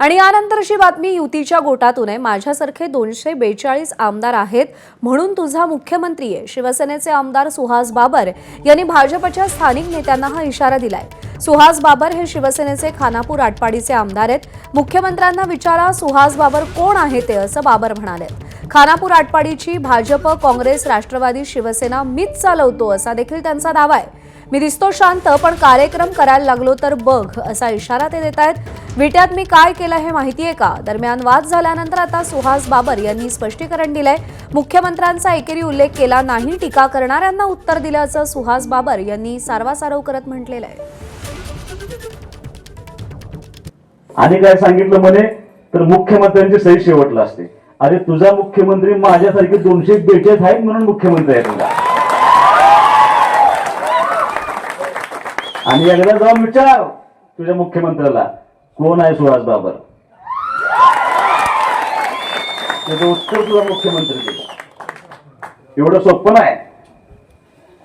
आणि यानंतरची बातमी युतीच्या गोटातून आहे। माझ्यासारखे 242 आमदार आहेत म्हणून तुझा मुख्यमंत्री आहे। शिवसेनेचे आमदार सुहास बाबर यांनी भाजपच्या स्थानिक नेत्यांना हा इशारा दिलाय। सुहास बाबर हे शिवसेनेचे खानापूर आटपाडीचे आमदार आहेत। मुख्यमंत्र्यांना विचारा सुहास बाबर कोण आहे ते, असं बाबर म्हणाले। खानापूर आटपाडीची भाजप, काँग्रेस, राष्ट्रवादी, शिवसेना मीच चालवतो असा देखील त्यांचा दावा आहे। मी दिसतो शांत पण कार्यक्रम करायला लागलो तर बघ, असा इशारा ते देत आहेत। विट्यात मी काय केलं हे माहितीये का? दरम्यान वाद झाल्यानंतर आता सुहास बाबर यांनी स्पष्टीकरण दिलंय। मुख्यमंत्र्यांचा एकेरी उल्लेख केला नाही, टीका करणाऱ्यांना उत्तर दिल्याचं सुहास बाबर यांनी सारवासारव करत म्हटलेलं आहे। आणि काय सांगितलं म्हणे तर मुख्यमंत्र्यांची सही शेवटला असते। अरे तुझा मुख्यमंत्री माझ्यासारखे 242 आहेत म्हणून मुख्यमंत्री आहे तुझा। आणि एकदा जाऊन विचार तुझ्या मुख्यमंत्र्याला कोण आहे सुहास बाबर, त्याचं उत्तर तुझा मुख्यमंत्री देतो। एवढं सोपं नाही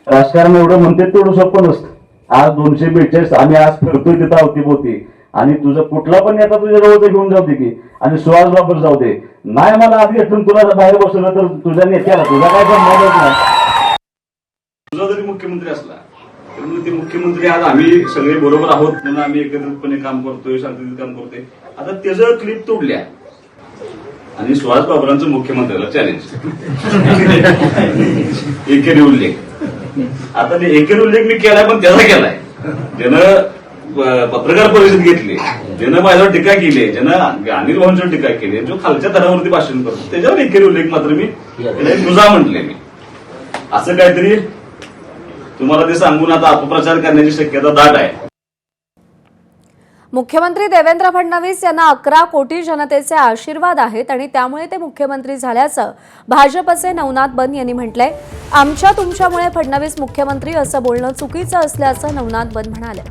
राजकारण, एवढं म्हणते तेवढं सोपं नसतं। आज 242 आम्ही आज फिरतोय तिथं अवतीभोवती, आणि तुझं कुठला पण नेता तुझ्या जवळ घेऊन जाऊ दे की, आणि सुहास बाबर जाऊ दे। नाही मला आधी घेतून तुला बाहेर बसवलं तर तुझ्या नेत्याला तुझा काय संबंधच नाही। तुझा जरी मुख्यमंत्री असला तर ते मुख्यमंत्री आज आम्ही सगळे बरोबर आहोत म्हणून आम्ही एकत्रितपणे काम करतोय, शांततेत काम करतोय। आता त्याचं क्लिप तोडल्या आणि सुहास बाबरांचं मुख्यमंत्र्याला चॅलेंज एकेरी उल्लेख। आता ते एकेरी उल्लेख मी केलाय पण त्याचा केलाय, ज्यानं पत्रकार परिषद घेतली, ज्यानं माझ्यावर टीका केली, ज्यानं अनिल भाऊंच्यावर टीका केली, जो खालच्या थरावरती भाषण करतो त्याच्यावर एकेरी उल्लेख मात्र मी तुझा म्हटले। मी असं काहीतरी तुम्हाला ते सांगून आता अपप्रचार करण्याची शक्यता दाट आहे। मुख्यमंत्री देवेंद्र फडणवीस यांना 11 कोटी जनतेचे आशीर्वाद आहेत आणि त्यामुळे ते मुख्यमंत्री झाल्याचं भाजपचे नवनाथ बन यांनी म्हटलंय। आमच्या तुमच्यामुळे फडणवीस मुख्यमंत्री असं बोलणं चुकीचं असल्याचं नवनाथ बन म्हणाले।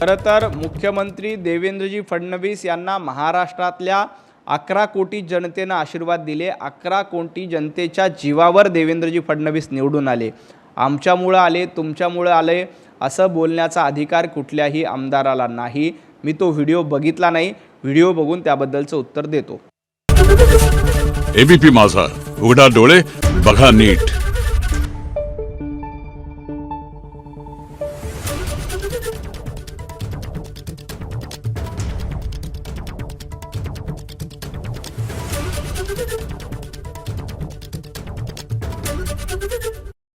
खरं तर मुख्यमंत्री देवेंद्रजी फडणवीस यांना महाराष्ट्रातल्या 11 कोटी जनतेनं आशीर्वाद दिले। 11 कोटी जनतेच्या जीवावर देवेंद्रजी फडणवीस निवडून आले। आमच्यामुळं आले, तुमच्यामुळं आले असं बोलण्याचा अधिकार कुठल्याही आमदाराला नाही। मी तो व्हिडिओ बघितला नाही, व्हिडिओ बघून त्याबद्दलचं उत्तर देतो। एबीपी माझा, उघडा डोळे बघा नीट।